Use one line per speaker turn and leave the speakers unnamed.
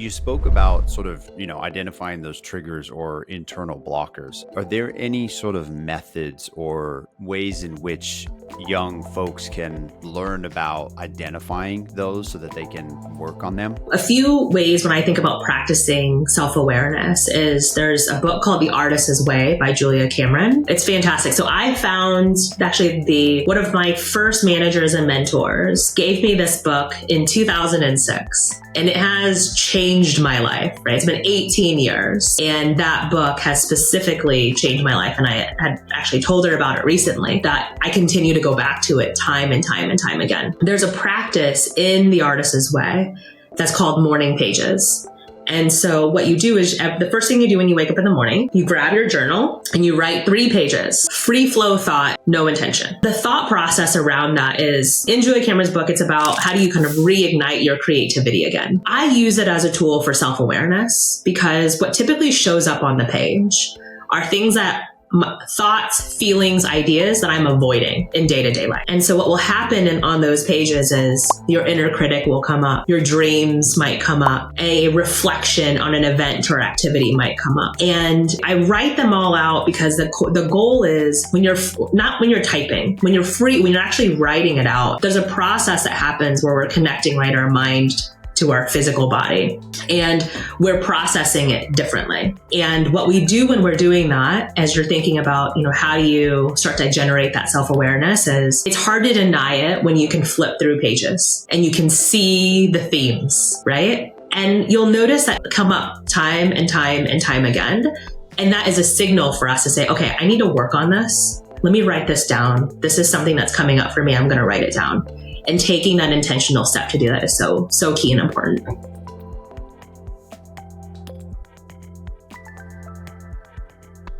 You spoke about sort of, identifying those triggers or internal blockers. Are there any sort of methods or ways in which young folks can learn about identifying those so that they can work on them?
A few ways when I think about practicing self-awareness is there's a book called The Artist's Way by Julia Cameron. It's fantastic. So I found actually one of my first managers and mentors gave me this book in 2006. And it has changed my life, right? It's been 18 years. And that book has specifically changed my life. And I had actually told her about it recently that I continue to go back to it time and time and time again. There's a practice in The Artist's Way that's called morning pages. And so what you do is the first thing you do when you wake up in the morning, you grab your journal and you write 3 pages, free flow thought, no intention. The thought process around that is in Julia Cameron's book, it's about how do you kind of reignite your creativity again. I use it as a tool for self-awareness because what typically shows up on the page are things that thoughts, feelings, ideas that I'm avoiding in day-to-day life. And so what will happen on those pages is your inner critic will come up, your dreams might come up, a reflection on an event or activity might come up. And I write them all out because the goal is when you're typing, when you're actually writing it out, there's a process that happens where we're connecting, right, our mind to our physical body, and we're processing it differently. And what we do when we're doing that, as you're thinking about, how do you start to generate that self-awareness, is it's hard to deny it when you can flip through pages and you can see the themes, right? And you'll notice that come up time and time and time again. And that is a signal for us to say, okay, I need to work on this. Let me write this down. This is something that's coming up for me. I'm going to write it down. And taking that intentional step to do that is so key and important.